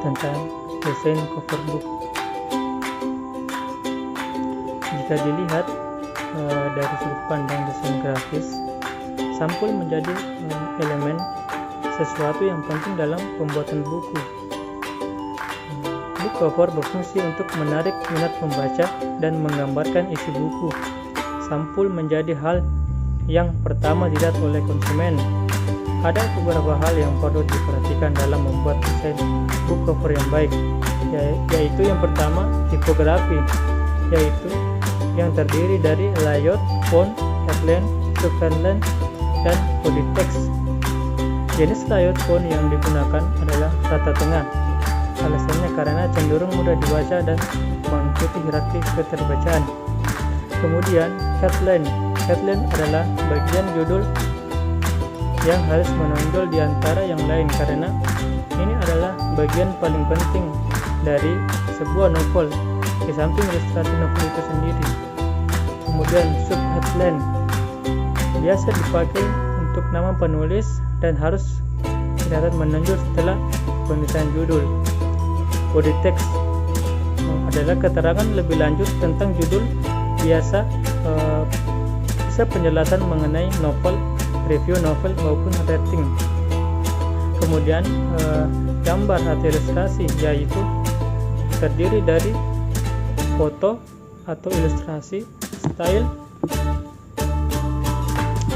tentang desain cover book. Jika dilihat dari sudut pandang desain grafis, sampul menjadi elemen sesuatu yang penting dalam pembuatan buku. Book cover berfungsi untuk menarik minat pembaca dan menggambarkan isi buku. Sampul menjadi hal yang pertama dilihat oleh konsumen. Ada beberapa hal yang perlu diperhatikan dalam membuat desain book cover yang baik, yaitu yang pertama, tipografi, yaitu yang terdiri dari layout, font, headline, subheadline, dan body text. Jenis layout font yang digunakan adalah rata tengah. Alasannya karena cenderung mudah dibaca dan mengikuti hierarki keterbacaan. Kemudian headline adalah bagian judul yang harus menonjol di antara yang lain karena ini adalah bagian paling penting dari sebuah novel di samping ilustrasi novel itu sendiri. Kemudian subheadline biasa dipakai untuk nama penulis dan harus kelihatan menonjol setelah penulisan judul. Body text adalah keterangan lebih lanjut tentang judul, bisa penjelasan mengenai novel, review novel maupun rating. Kemudian gambar atau ilustrasi, yaitu terdiri dari foto atau ilustrasi, style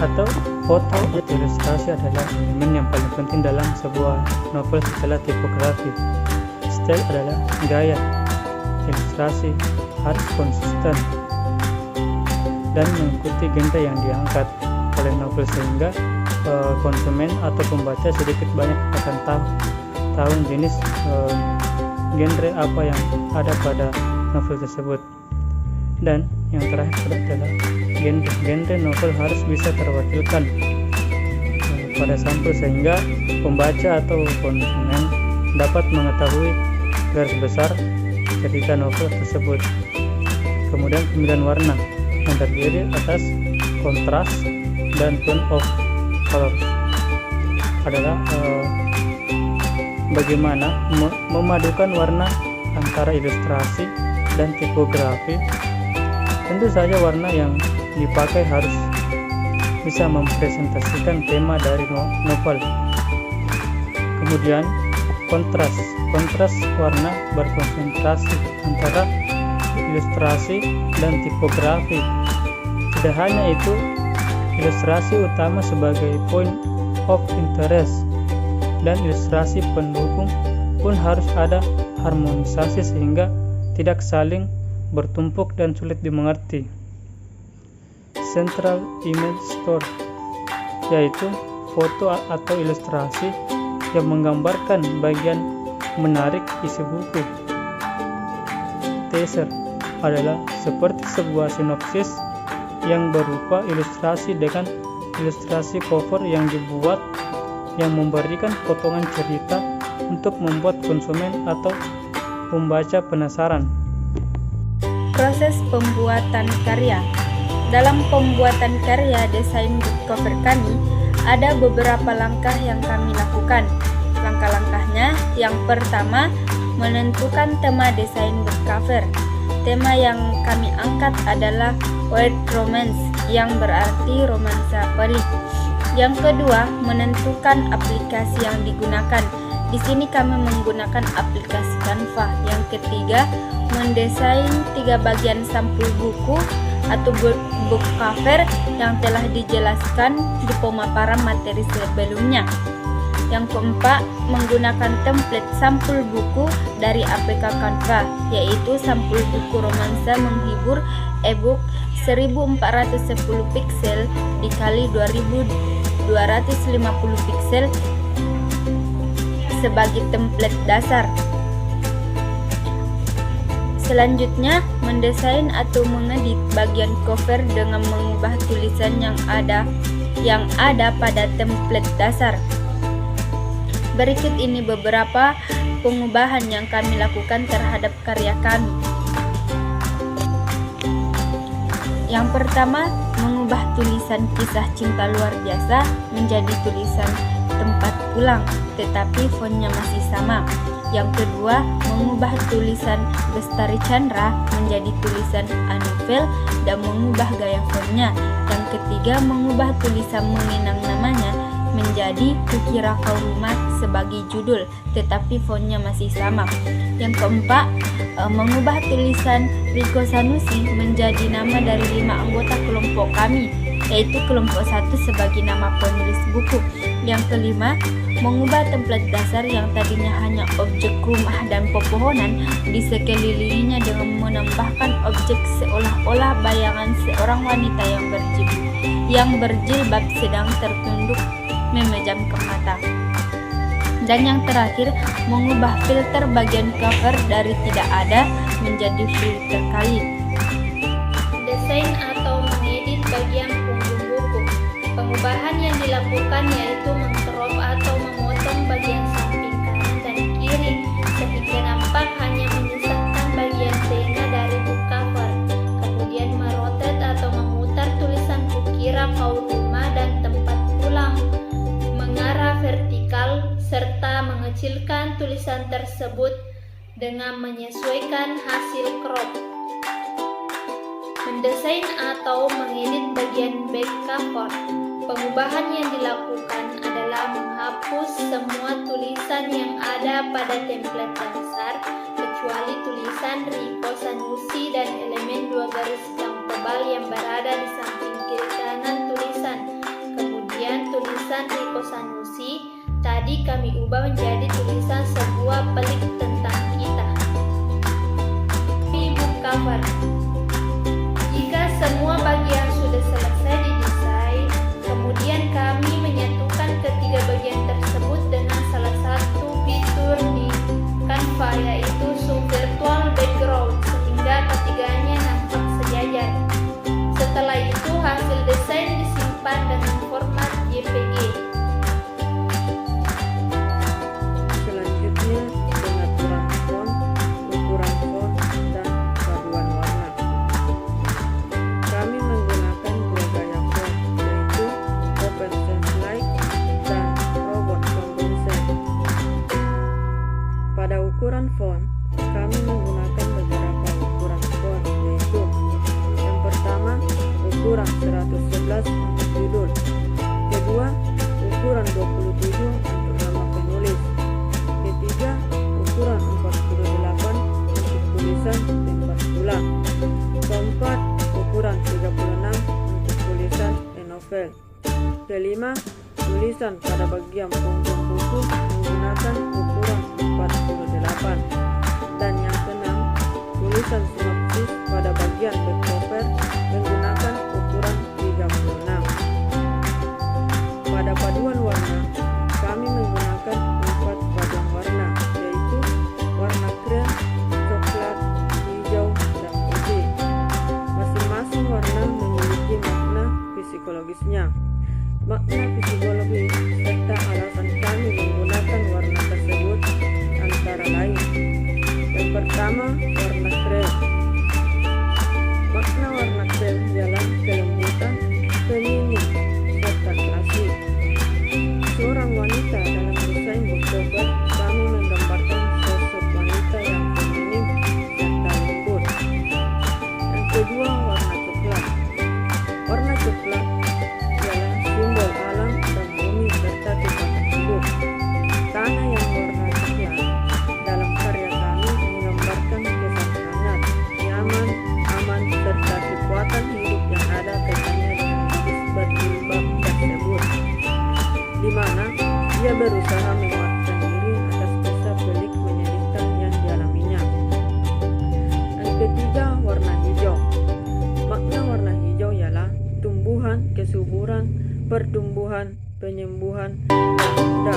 atau foto atau ilustrasi adalah elemen yang paling penting dalam sebuah novel setelah tipografi. Style adalah gaya, ilustrasi harus konsisten dan mengikuti genre yang diangkat oleh novel sehingga konsumen atau pembaca sedikit banyak akan tahu jenis genre apa yang ada pada novel tersebut. Dan yang terakhir adalah genre novel harus bisa terwakilkan pada sampul sehingga pembaca atau konsumen dapat mengetahui garis besar cerita novel tersebut. Kemudian pemilihan warna yang terdiri atas kontras dan tone of colors adalah bagaimana memadukan warna antara ilustrasi dan tipografi. Tentu saja warna yang dipakai harus bisa mempresentasikan tema dari novel. Kemudian kontras warna berkonsentrasi antara ilustrasi dan tipografi. Tidak hanya itu, ilustrasi utama sebagai point of interest dan ilustrasi pendukung pun harus ada harmonisasi sehingga tidak saling bertumpuk dan sulit dimengerti. Central image store, yaitu foto atau ilustrasi yang menggambarkan bagian menarik isi buku. Teaser adalah seperti sebuah sinopsis yang berupa ilustrasi dengan ilustrasi cover yang dibuat yang memberikan potongan cerita untuk membuat konsumen atau pembaca penasaran. Proses pembuatan karya. Dalam pembuatan karya desain book cover kami, ada beberapa langkah yang kami lakukan. Langkah-langkahnya, yang pertama, menentukan tema desain book cover. Tema yang kami angkat adalah White Romance, yang berarti romansa pelik. Yang kedua, menentukan aplikasi yang digunakan. Di sini kami menggunakan aplikasi Canva. Yang ketiga, mendesain 3 bagian sampul buku atau book cover yang telah dijelaskan di pemaparan materi sebelumnya. Yang keempat, menggunakan template sampul buku dari APK Canva, yaitu sampul buku romansa menghibur ebook 1410 piksel dikali 2250 piksel sebagai template dasar. Selanjutnya, mendesain atau mengedit bagian cover dengan mengubah tulisan yang ada pada template dasar. Berikut ini beberapa pengubahan yang kami lakukan terhadap karya kami. Yang pertama, mengubah tulisan kisah cinta luar biasa menjadi tulisan tempat pulang, tetapi fontnya masih sama. Yang kedua, mengubah tulisan Lestari Chandra menjadi tulisan Anovel dan mengubah gaya fontnya. Yang ketiga, mengubah tulisan mengenang namanya menjadi Kukira Kau Rumah sebagai judul, tetapi fontnya masih sama. Yang keempat, mengubah tulisan Riko Sanusi menjadi nama dari 5 anggota kelompok kami, yaitu kelompok 1 sebagai nama penulis buku. Yang kelima, mengubah template dasar yang tadinya hanya objek rumah dan pepohonan di sekelilinginya dengan menambahkan objek seolah-olah bayangan seorang wanita yang berjilbab sedang tertunduk memejamkan mata. Dan yang terakhir, mengubah filter bagian cover dari tidak ada menjadi filter kain. Desain atau mengedit bagian punggung buku. Pengubahan yang dilakukan yaitu mengcrop atau memotong bagian samping kanan dan kiri sehingga nampak hanya menyisakan bagian tengah dari book cover. Kemudian merotate atau memutar tulisan Kukira Kau Rumah dan tempat pulang mengarah vertikal serta mengecilkan tulisan tersebut dengan menyesuaikan hasil crop. Mendesain atau mengedit bagian back cover. Pengubahan yang dilakukan adalah menghapus semua tulisan yang ada pada template dasar kecuali tulisan Riko Sanusi dan elemen 2 garis yang tebal yang berada di samping kiri kanan tulisan. Kemudian tulisan Riko Sanusi tadi kami ubah menjadi tulisan sebuah pelik tentang kita. Book cover. Jika semua bagian sudah selesai didesain, kemudian kami menyatukan ketiga bagian tersebut dengan salah satu fitur di Canva, yaitu Zoom Virtual Background, sehingga ketiganya nampak sejajar. Setelah itu hasil desain disimpan dengan format JPG. Selanjutnya, pengaturan font, ukuran font, dan paduan warna. Kami menggunakan 2 gaya font, yaitu Open Sans Light dan Robot Convention. Pada ukuran font, kami menggunakan beberapa ukuran font, yaitu yang pertama, ukuran 111 untuk judul. Kedua, ukuran 27 untuk nama penulis. Ketiga, ukuran 48 untuk tulisan tempat pulang. Keempat, ukuran 36 untuk tulisan novel. Kelima, tulisan pada bagian punggung buku menggunakan ukuran 48. Dan yang keenam, tulisan sinopsis pada bagian back cover menggunakan ukuran 36. Pada paduan warna, kami menggunakan 4 paduan warna, yaitu warna krem, coklat, hijau, dan putih. Masing-masing warna memiliki makna psikologisnya. Makna psikologis serta alasan kami menggunakan warna tersebut antara lain. Yang pertama, warna krem. Makna warna krem ialah kelembutan, feminim, serta klasik. Seorang wanita dalam desain book cover, kami menggambarkan sosok wanita yang feminim serta lembut. Yang kedua, warna coklat. Warna coklat ialah simbol alam dan bumi serta tempat hidup. Tanah yang warna coklat dalam karya kami menggambarkan kesan hangat, nyaman, aman, serta kekuatan hidup yang ada kaitannya dengan gadis berjilbab tersebut, di mana dia berusaha menguatkan diri atas kisah pelik menyedihkan yang dialaminya. Yang ketiga, warna hijau. Makna warna hijau ialah tumbuhan, kesuburan, pertumbuhan, penyembuhan, dan muda.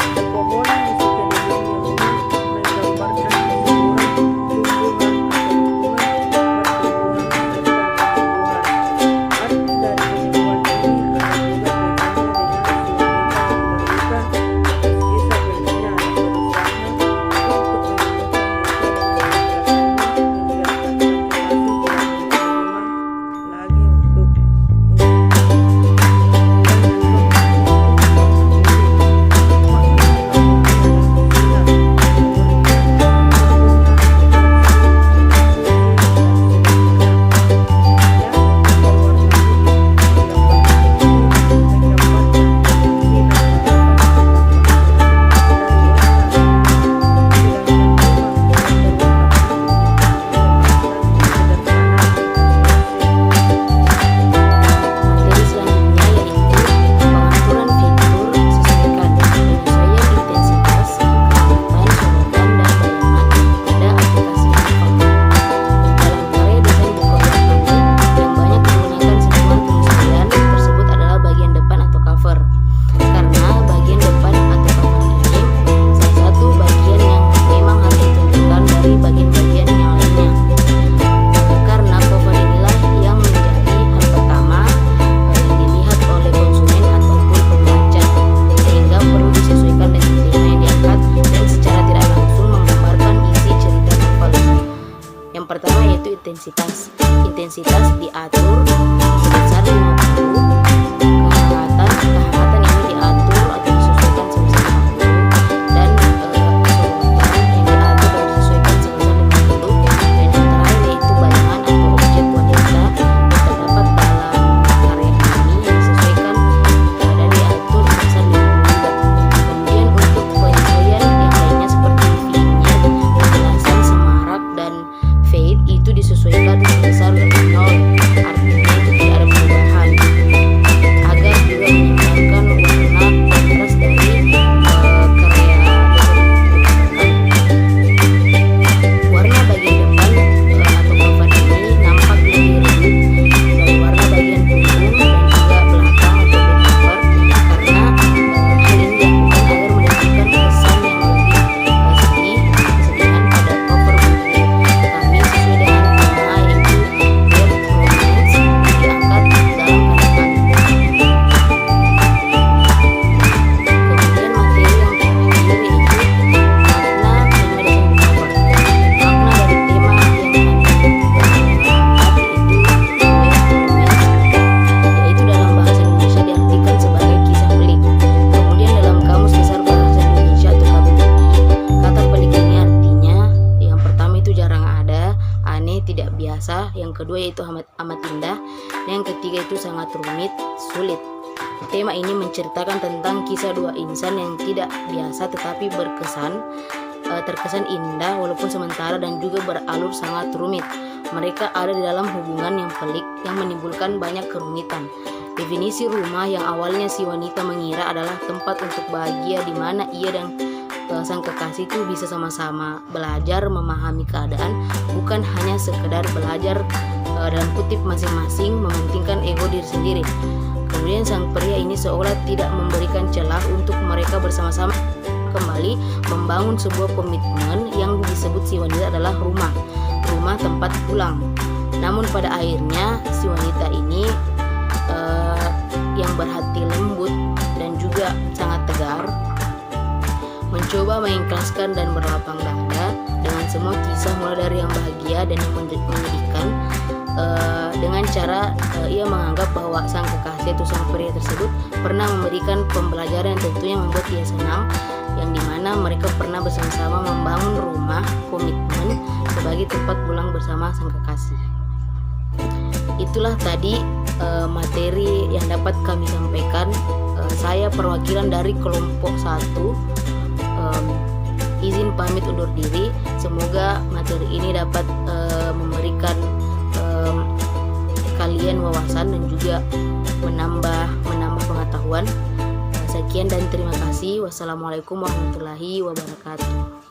Pepohonan di sekeliling rumah menggambarkan kesuburan, tumbuhan, pertumbuhan, serta penyembuhan. Arti dari penyembuhan ini ada juga kaitannya dengan si wanita yang terluka atas kisah peliknya yang berusaha untuk menyembuhkan luka dengan laki-laki hingga sang laki-laki tidak menerima lagi untuk kedua yaitu amat indah, dan yang ketiga itu sangat rumit, sulit. Tema ini menceritakan tentang kisah dua insan yang tidak biasa tetapi terkesan indah walaupun sementara dan juga beralur sangat rumit. Mereka ada di dalam hubungan yang pelik yang menimbulkan banyak kerumitan. Definisi rumah yang awalnya si wanita mengira adalah tempat untuk bahagia di mana ia dan sang kekasih itu bisa sama-sama belajar memahami keadaan, bukan hanya sekedar belajar dalam kutip masing-masing mementingkan ego diri sendiri. Kemudian sang pria ini seolah tidak memberikan celah untuk mereka bersama-sama kembali membangun sebuah komitmen yang disebut si wanita adalah rumah tempat pulang. Namun pada akhirnya si wanita ini yang berhati lembut dan juga sangat tegar mencoba mengikhlaskan dan berlapang dada dengan semua kisah mulai dari yang bahagia dan yang menyedihkan, dengan cara ia menganggap bahwa sang kekasih atau sang pria tersebut pernah memberikan pembelajaran yang tentunya membuat ia senang, yang dimana mereka pernah bersama-sama membangun rumah komitmen sebagai tempat pulang bersama sang kekasih. Itulah tadi materi yang dapat kami sampaikan. Saya perwakilan dari kelompok 1 izin pamit undur diri. Semoga materi ini dapat memberikan kalian wawasan dan juga menambah pengetahuan. Sekian dan terima kasih. Wassalamualaikum warahmatullahi wabarakatuh.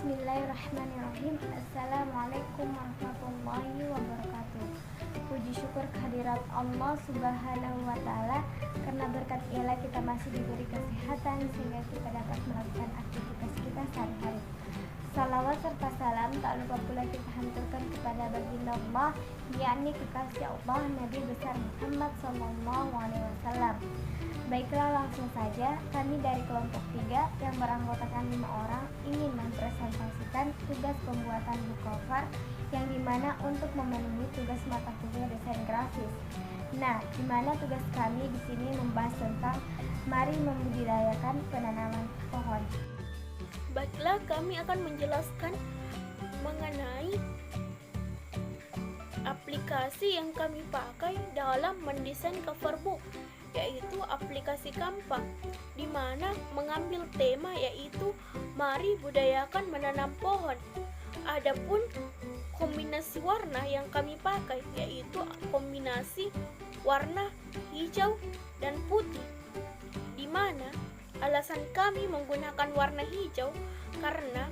Bismillahirrahmanirrahim. Assalamualaikum warahmatullahi wabarakatuh. Puji syukur kehadirat Allah Subhanahu wa Ta'ala, karena berkat ialah kita masih diberi kesehatan sehingga kita dapat melakukan aktivitas kita sehari-hari. Salawat serta salam tak lupa pula kita haturkan kepada baginda Allah, yakni kekasih Allah Nabi besar Muhammad SAW. Baiklah, langsung saja, kami dari kelompok 3 yang beranggotakan 5 orang ingin mempresentasikan tugas pembuatan book cover, yang dimana untuk memenuhi tugas mata kuliah desain grafis. Nah, dimana tugas kami di sini membahas tentang mari membudidayakan penanaman pohon. Baiklah, kami akan menjelaskan mengenai aplikasi yang kami pakai dalam mendesain cover book, yaitu aplikasi Canva, di mana mengambil tema yaitu mari budayakan menanam pohon. Adapun kombinasi warna yang kami pakai yaitu kombinasi warna hijau dan putih, di mana alasan kami menggunakan warna hijau karena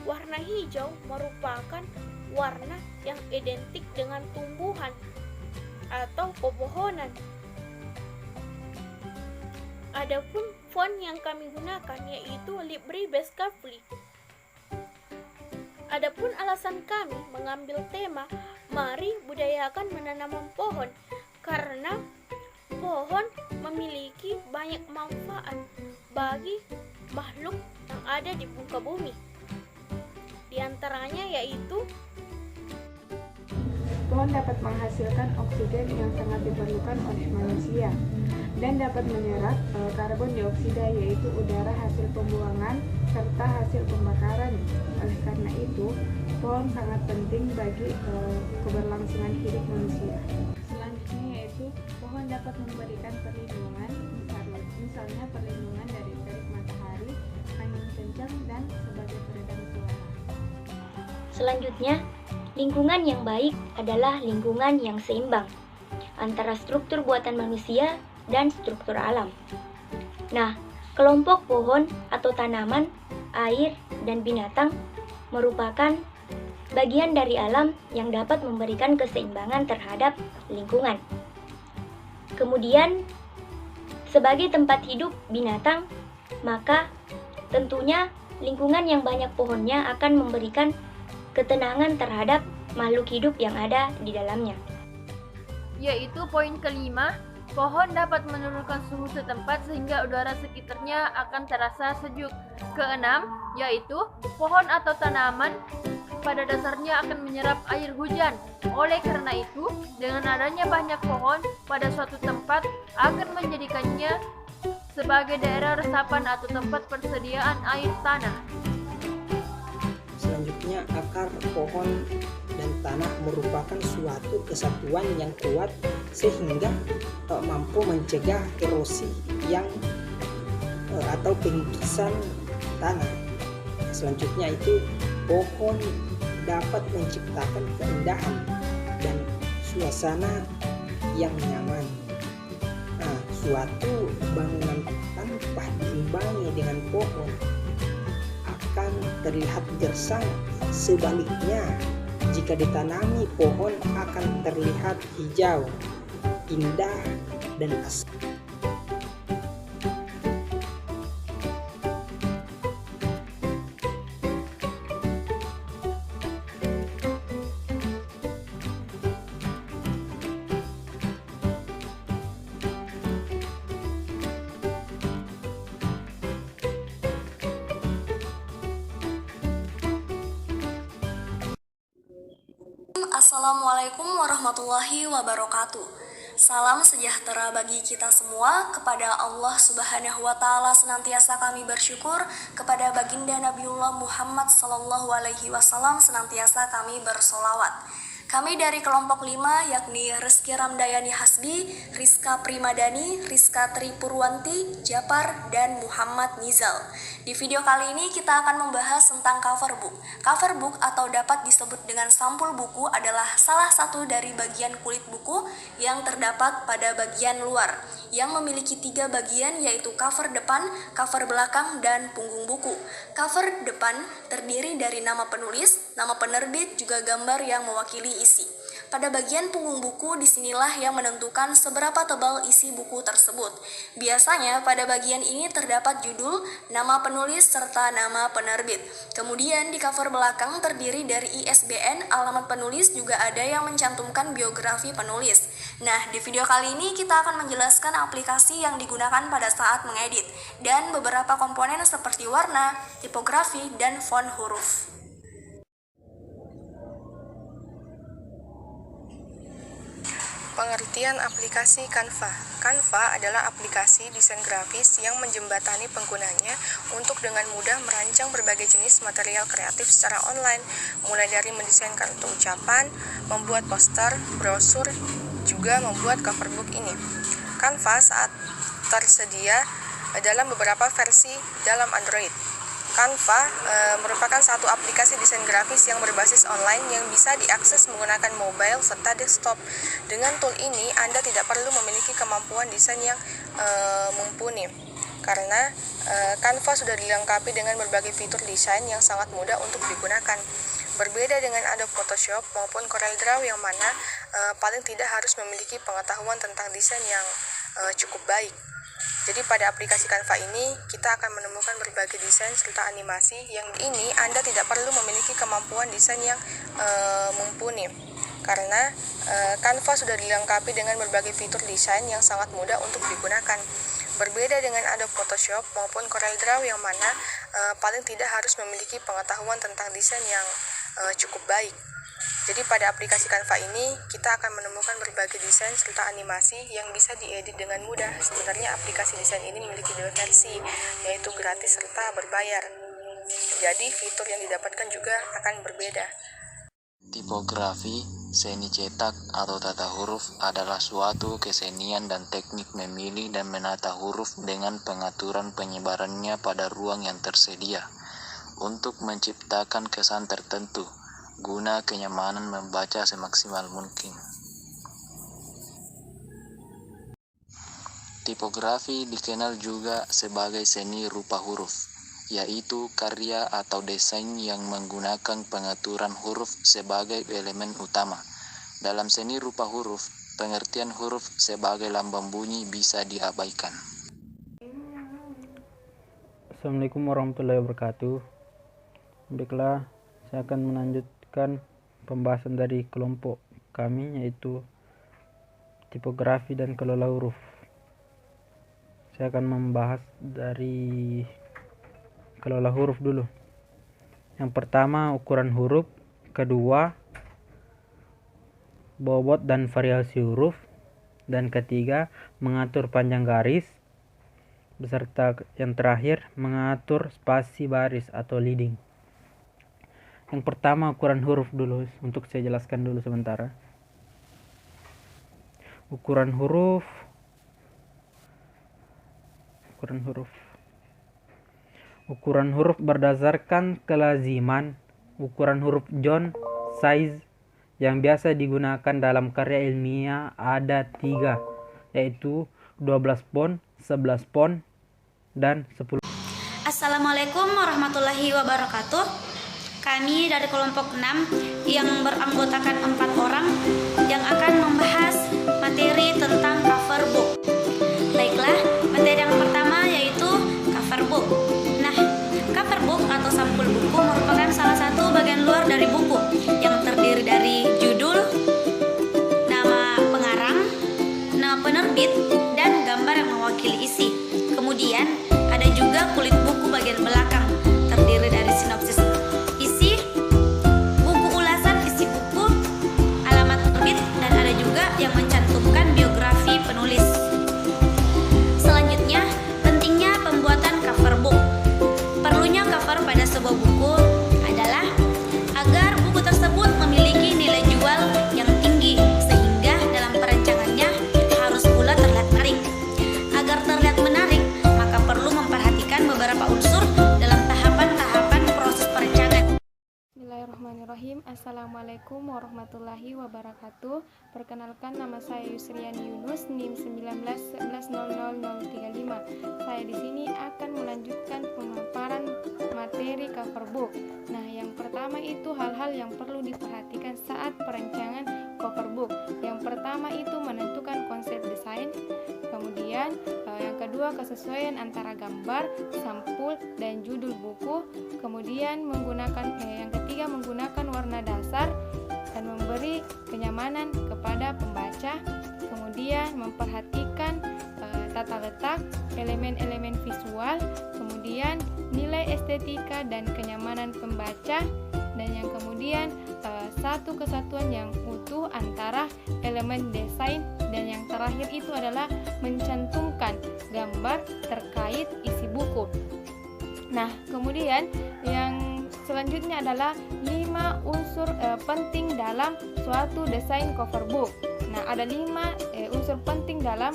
warna hijau merupakan warna yang identik dengan tumbuhan atau pepohonan. Adapun font yang kami gunakan yaitu Libribase Calvary. Adapun alasan kami mengambil tema mari budayakan menanam pohon karena pohon memiliki banyak manfaat bagi makhluk yang ada di muka bumi. Di antaranya yaitu Pohon dapat menghasilkan oksigen yang sangat diperlukan oleh manusia dan dapat menyerap karbon dioksida, yaitu udara hasil pembuangan serta hasil pembakaran. Oleh karena itu, pohon sangat penting bagi keberlangsungan hidup manusia. Selanjutnya yaitu pohon dapat memberikan perlindungan, misalnya perlindungan dari terik matahari, angin kencang, dan sebagai peredam suara. Selanjutnya, lingkungan yang baik adalah lingkungan yang seimbang antara struktur buatan manusia dan struktur alam. Nah, kelompok pohon atau tanaman, air, dan binatang merupakan bagian dari alam yang dapat memberikan keseimbangan terhadap lingkungan. Kemudian, sebagai tempat hidup binatang, maka tentunya lingkungan yang banyak pohonnya akan memberikan ketenangan terhadap makhluk hidup yang ada di dalamnya. Yaitu poin kelima, pohon dapat menurunkan suhu setempat sehingga udara sekitarnya akan terasa sejuk. Keenam, yaitu pohon atau tanaman pada dasarnya akan menyerap air hujan. Oleh karena itu, dengan adanya banyak pohon pada suatu tempat akan menjadikannya sebagai daerah resapan atau tempat persediaan air tanah. Selanjutnya, akar pohon dan tanah merupakan suatu kesatuan yang kuat sehingga mampu mencegah erosi atau pengikisan tanah. Selanjutnya itu pohon dapat menciptakan keindahan dan suasana yang nyaman. Nah, suatu bangunan tanpa diimbangi dengan pohon akan terlihat gersang. Sebaliknya, jika ditanami pohon akan terlihat hijau, indah, dan asri. Assalamualaikum warahmatullahi wabarakatuh. Salam sejahtera bagi kita semua. Kepada Allah Subhanahu wa Ta'ala senantiasa kami bersyukur. Kepada baginda Nabiullah Muhammad SAW senantiasa kami bersolawat. Kami dari kelompok 5 yakni Rizky Ramdayani Hasbi, Rizka Primadani, Rizka Tripurwanti, Japar, dan Muhammad Nizal. Di video kali ini kita akan membahas tentang cover book. Cover book atau dapat disebut dengan sampul buku adalah salah satu dari bagian kulit buku yang terdapat pada bagian luar, yang memiliki 3 bagian yaitu cover depan, cover belakang, dan punggung buku. Cover depan terdiri dari nama penulis, nama penerbit, juga gambar yang mewakili isi. Pada bagian punggung buku disinilah yang menentukan seberapa tebal isi buku tersebut. Biasanya pada bagian ini terdapat judul, nama penulis, serta nama penerbit. Kemudian di cover belakang terdiri dari ISBN, alamat penulis, juga ada yang mencantumkan biografi penulis. Nah, di video kali ini kita akan menjelaskan aplikasi yang digunakan pada saat mengedit dan beberapa komponen seperti warna, tipografi, dan font huruf. Pengertian aplikasi Canva. Canva adalah aplikasi desain grafis yang menjembatani penggunanya untuk dengan mudah merancang berbagai jenis material kreatif secara online, mulai dari mendesain kartu ucapan, membuat poster, brosur, juga membuat cover book ini. Canva saat tersedia dalam beberapa versi dalam Android. Canva merupakan satu aplikasi desain grafis yang berbasis online yang bisa diakses menggunakan mobile serta desktop. Dengan tool ini, Anda tidak perlu memiliki kemampuan desain yang mumpuni, karena Canva sudah dilengkapi dengan berbagai fitur desain yang sangat mudah untuk digunakan. Berbeda dengan Adobe Photoshop maupun CorelDRAW yang mana paling tidak harus memiliki pengetahuan tentang desain yang cukup baik. Jadi pada aplikasi Canva ini, kita akan menemukan berbagai desain serta animasi yang ini Anda tidak perlu memiliki kemampuan desain yang mumpuni, karena Canva sudah dilengkapi dengan berbagai fitur desain yang sangat mudah untuk digunakan. Berbeda dengan Adobe Photoshop maupun CorelDRAW yang mana paling tidak harus memiliki pengetahuan tentang desain yang cukup baik. Jadi pada aplikasi Canva ini, kita akan menemukan berbagai desain serta animasi yang bisa diedit dengan mudah. Sebenarnya aplikasi desain ini memiliki dua versi, yaitu gratis serta berbayar. Jadi fitur yang didapatkan juga akan berbeda. Tipografi, seni cetak atau tata huruf adalah suatu kesenian dan teknik memilih dan menata huruf dengan pengaturan penyebarannya pada ruang yang tersedia untuk menciptakan kesan tertentu guna kenyamanan membaca semaksimal mungkin. Tipografi dikenal juga sebagai seni rupa huruf, yaitu karya atau desain yang menggunakan pengaturan huruf sebagai elemen utama. Dalam seni rupa huruf, pengertian huruf sebagai lambang bunyi bisa diabaikan. Assalamualaikum warahmatullahi wabarakatuh. Baiklah, saya akan melanjutkan pembahasan dari kelompok kami, yaitu tipografi dan kelola huruf. Saya akan membahas dari kelola huruf dulu. Yang pertama, ukuran huruf. Kedua, bobot dan variasi huruf. Dan ketiga, mengatur panjang garis. Beserta yang terakhir, mengatur spasi baris atau leading. Yang pertama, ukuran huruf dulu, untuk saya jelaskan dulu sementara. Ukuran huruf. Ukuran huruf berdasarkan kelaziman ukuran huruf John size yang biasa digunakan dalam karya ilmiah ada 3, yaitu 12 pon, 11 pon, dan 10. Assalamualaikum warahmatullahi wabarakatuh. Kami dari kelompok 6 yang beranggotakan 4 orang yang akan membahas materi tentang cover book. Baiklah, materi yang pertama yaitu cover book. Nah, cover book atau sampul buku merupakan salah satu bagian luar dari buku yang terdiri dari judul, nama pengarang, nama penerbit, dan gambar yang mewakili isi. Kemudian ada juga kulit buku bagian belakang, terdiri dari sinopsis isi, buku ulasan isi buku, alamat penerbit, dan ada juga yang mencantumkan biografi penulis. Selanjutnya, pentingnya pembuatan cover book. Perlunya cover pada sebuah buku adalah agar buku tersebut memiliki nilai jual yang tinggi, sehingga dalam perancangannya harus pula terlihat menarik. Agar terlihat menarik, maka perlu memperhatikan beberapa unsur dalam tahapan-tahapan proses perancangan. Bismillahirrahmanirrahim. Assalamualaikum warahmatullahi wabarakatuh. Perkenalkan, nama saya Yusriani Yunus, NIM 19110035. Saya di sini akan melanjutkan pemaparan materi cover book. Nah, yang pertama itu hal-hal yang perlu diperhatikan saat perancangan cover book. Yang pertama itu menentukan konsep desain. Kemudian yang kedua, kesesuaian antara gambar, sampul, dan judul buku. Kemudian yang ketiga menggunakan warna dasar dan memberi kenyamanan kepada pembaca. Kemudian memperhatikan tata letak, elemen-elemen visual, kemudian nilai estetika dan kenyamanan pembaca, dan yang kemudian satu kesatuan yang utuh antara elemen desain, dan yang terakhir itu adalah mencantumkan gambar terkait isi buku. Nah, kemudian yang selanjutnya adalah 5 unsur penting dalam suatu desain cover book. Nah, ada 5 unsur penting dalam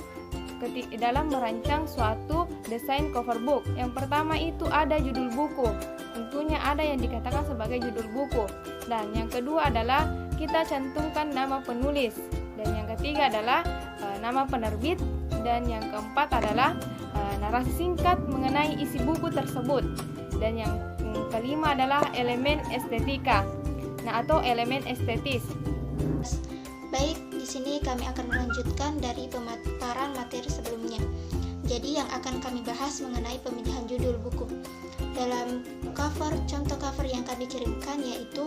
merancang suatu desain cover book. Yang pertama itu ada judul buku. Tentunya ada yang dikatakan sebagai judul buku. Dan yang kedua adalah kita cantumkan nama penulis. Dan yang ketiga adalah nama penerbit. Dan yang keempat adalah narasi singkat mengenai isi buku tersebut. Dan yang kelima adalah elemen estetika. Nah, atau elemen estetis. Baik, di sini kami akan melanjutkan dari pemaparan materi sebelumnya. Jadi yang akan kami bahas mengenai pemilihan judul buku. Dalam contoh cover yang kami kirimkan yaitu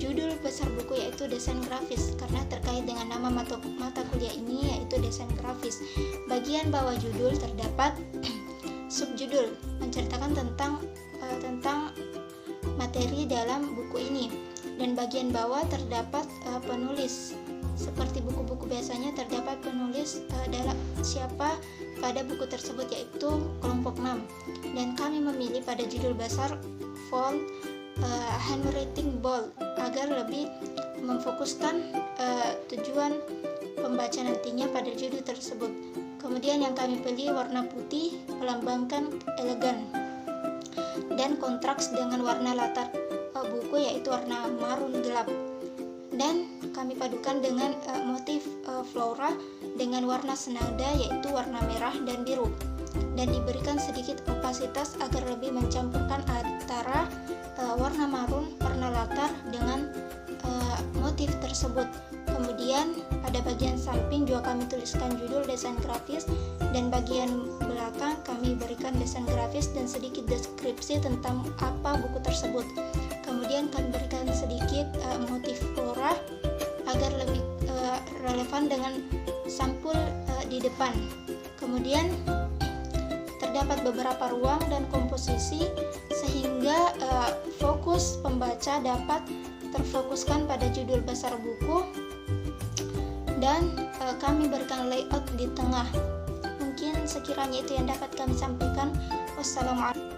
judul besar buku yaitu desain grafis, karena terkait dengan nama mata kuliah ini yaitu desain grafis. Bagian bawah judul terdapat subjudul menceritakan tentang materi dalam buku ini, dan bagian bawah terdapat penulis. Seperti buku-buku biasanya terdapat penulis dalam siapa pada buku tersebut yaitu kelompok 6, dan kami memilih pada judul besar font handwriting bold agar lebih memfokuskan tujuan pembaca nantinya pada judul tersebut. Kemudian yang kami pilih warna putih melambangkan elegan dan kontras dengan warna latar buku yaitu warna marun gelap, dan kami padukan dengan motif flora dengan warna senada yaitu warna merah dan biru, dan diberikan sedikit opasitas agar lebih mencampurkan antara warna marun, warna latar dengan motif tersebut. Kemudian pada bagian samping juga kami tuliskan judul desain grafis, dan bagian belakang kami berikan desain grafis dan sedikit deskripsi tentang apa buku tersebut. Kemudian kami berikan sedikit motif flora agar lebih relevan dengan sampul di depan. Kemudian terdapat beberapa ruang dan komposisi sehingga fokus pembaca dapat terfokuskan pada judul besar buku, dan kami berikan layout di tengah. Mungkin sekiranya itu yang dapat kami sampaikan. Wassalamualaikum.